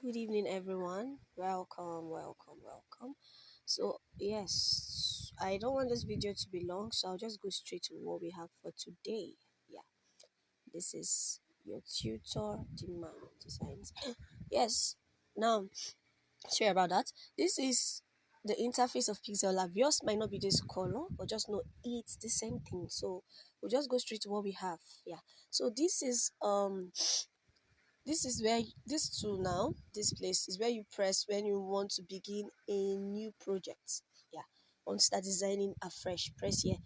Good evening, everyone. Welcome. So, yes, I don't want this video to be long, so I'll just go straight to what we have for today. Yeah, this is your tutor demand designs. Yes, now, sorry about that. This is the interface of PixelLab. Yours might not be this color, but just know it's the same thing. So, we'll just go straight to what we have. Yeah, so this is where this tool now, this place is where you press when you want to begin a new project. Yeah, want to start designing afresh. Press here,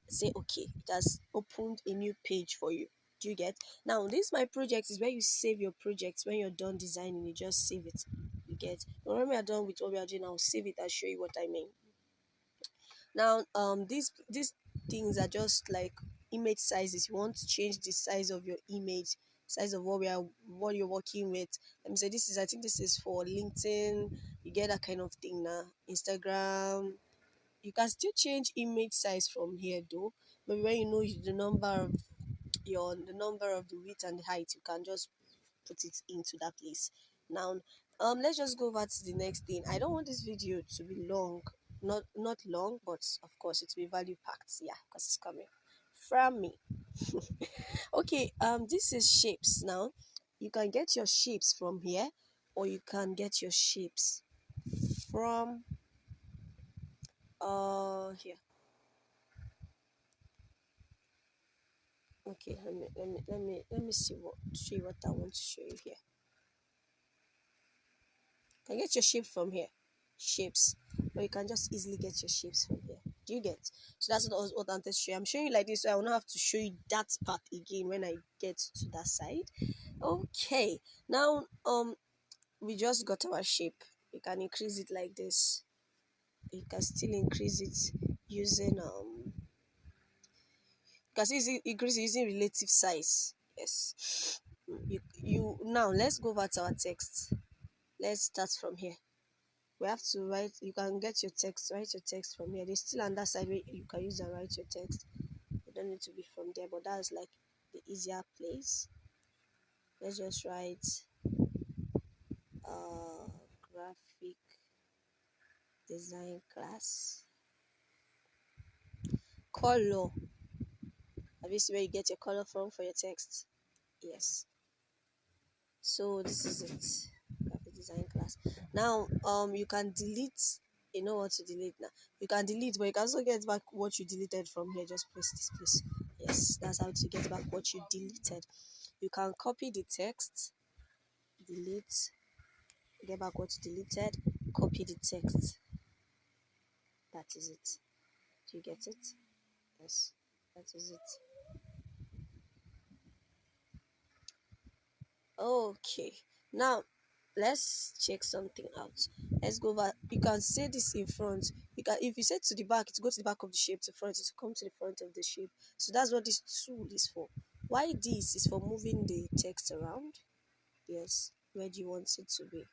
say okay. It has opened a new page for you. Do you get? Now, this my project is where you save your projects. When you're done designing, you just save it. You get? When we are done with what we are doing, I'll save it. I'll show you what I mean. Now, these things are just like image sizes. You want to change the size of your image, size of what you're working with. Let me say this is, I think this is for LinkedIn. You get that kind of thing now. Instagram. You can still change image size from here though. But when you know the number of the width and the height, you can just put it into that place. Now, let's just go over to the next thing. I don't want this video to be long, not long, but of course it will be value packed. Yeah, because it's coming from me. Okay, this is shapes. Now, you can get your shapes from here, or you can get your shapes from here. Okay, let me show you what I want to show you here. You can get your shape from here, shapes, or you can just easily get your shapes from here. Do you get? So that's what I'm to show you. I'm showing you like this, so I will not have to show you that part again when I get to that side. Okay, now we just got our shape. You can increase it like this. You can still increase it using you can still increase it using relative size. Yes. You now let's go over to our text. Let's start from here. We have to write. You can get your text, write your text from here. There's still on that side where you can use and write your text. You don't need to be from there, but that's like the easier place. Let's just write graphic design class. Color. Have you seen where you get your color from for your text? Yes. So this is it. Graphic design class. Now you can delete. You know what to delete now. You can delete, but you can also get back what you deleted from here. Just press this place. Yes, that's how to get back what you deleted. You can copy the text, delete, get back what you deleted, copy the text. That is it. Do you get it? Yes, that is it. Okay, now let's check something out. Let's go over. You can say this in front. You can, if you say to the back, it go to the back of the shape. To front, it come to the front of the shape. So that's what this tool is for. Why this is for moving the text around. Yes, where do you want it to be?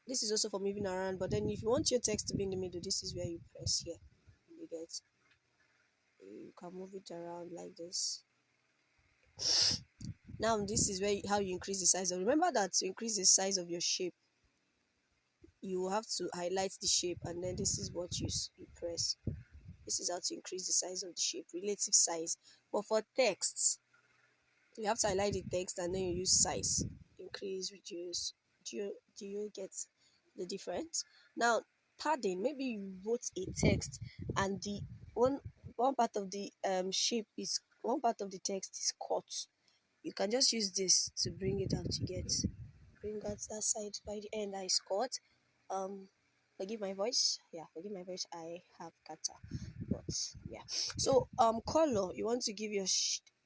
This is also for moving around, but then if you want your text to be in the middle, this is where you press here. You get, you can move it around like this. Now this is where how you increase the size of. Remember that to increase the size of your shape, you have to highlight the shape, and then this is what you press. This is how to increase the size of the shape, relative size. But for text, you have to highlight the text and then you use size, increase, reduce. Do you get the difference? Now, padding. Maybe you wrote a text and the one part of the shape is one part of the text is cut. You can just use this to bring it out. You get, bring out that side by the end that is cut. um Forgive my voice. Yeah, forgive my voice. I have kata. But yeah. So color. You want to give your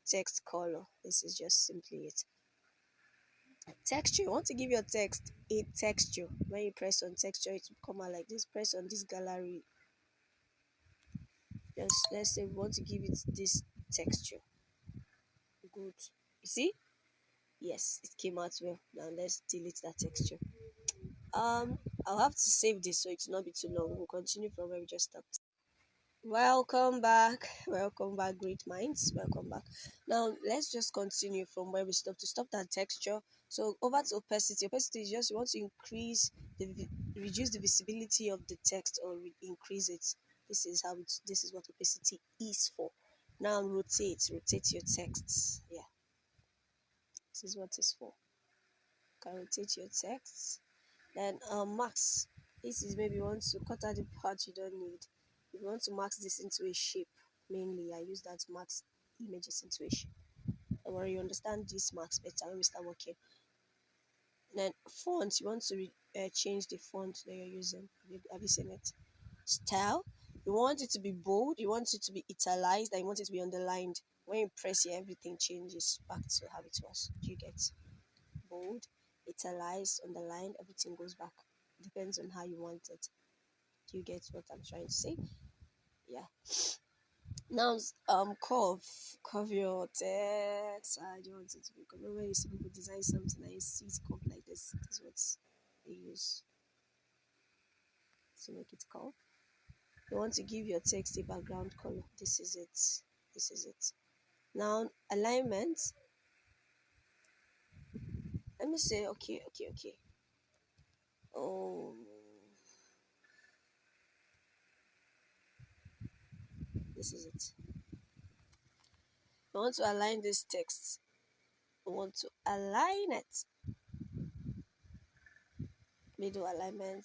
text color. This is just simply it. Texture. You want to give your text a texture. When you press on texture, it will come out like this. Press on this gallery. Just let's say we want to give it this texture. Good. You see? Yes, it came out well. Now let's delete that texture. I'll have to save this so it will not be too long. We'll continue from where we just stopped. Welcome back. Welcome back, great minds. Welcome back. Now let's just continue from where we stopped. To stop that texture, So over to opacity. Opacity is just you want to increase reduce the visibility of the text or increase it. This is what opacity is for. Now rotate your texts. Yeah, this is what it's for. You can rotate your texts. Then max. This is maybe you want to cut out the part you don't need. If you want to max this into a shape, mainly I use that to max images into a shape. Don't worry, you understand this max better when we start working. Then font, you want to change the font that you're using. Have you seen it? Style, you want it to be bold, you want it to be italicized, and you want it to be underlined. When you press here, everything changes back to how it was. Do you get? Bold, italicized, underlined, everything goes back. Depends on how you want it. Do you get what I'm trying to say? Yeah. Now, curve your text. I don't want it to be curved. When you see people design something and you see it curved like this is what they use to make it curve. You want to give your text a background color. This is it. This is it. Now, alignment. Let me say, okay. Oh, this is it. You want to align this text. You want to align it. Middle alignment,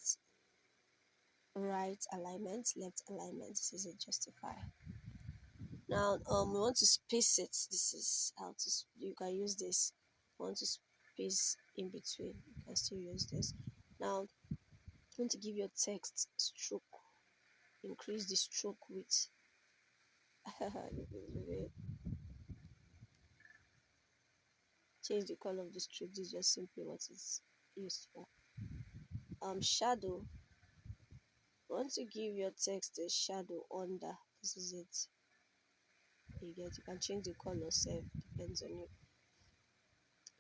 right alignment, left alignment. This is it. Justify. Now, we want to space it. This is how to. You can use this. You want to space in between. You can still use this. Now, you want to give your text stroke. Increase the stroke width. Change the color of the stroke. This is just simply what it's used for. Shadow. Want to give your text a shadow under. This is it. You can change the color self, depends on you.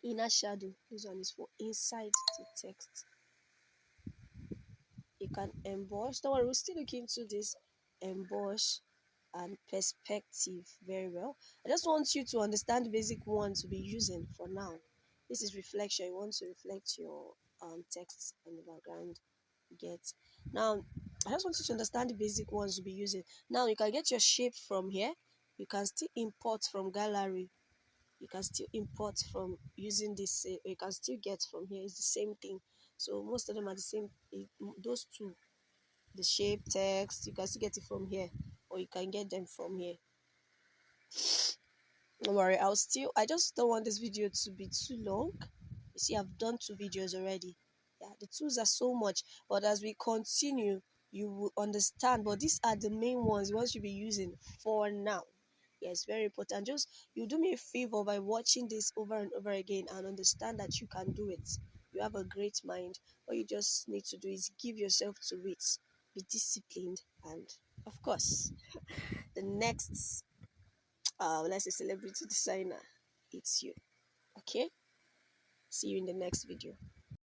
Inner shadow. This one is for inside the text. You can emboss. Don't worry, we'll still look into this emboss and perspective very well. I just want you to understand the basic one to be using for now. This is reflection. You want to reflect your text on the background. Get now. I just want you to understand the basic ones to be using. Now you can get your shape from here. You can still import from gallery. You can still import from using this. You can still get from here. It's the same thing. So most of them are the same. Those two, the shape, text, you can still get it from here, or you can get them from here. Don't worry, I just don't want this video to be too long. You see, I've done 2 videos already. Yeah, the tools are so much, but as we continue, you will understand. But these are the main ones you want to be using for now. Yes, very important. Just you do me a favor by watching this over and over again and understand that you can do it. You have a great mind. What you just need to do is give yourself to it, be disciplined, and of course, the next let's say celebrity designer, it's you. Okay, see you in the next video.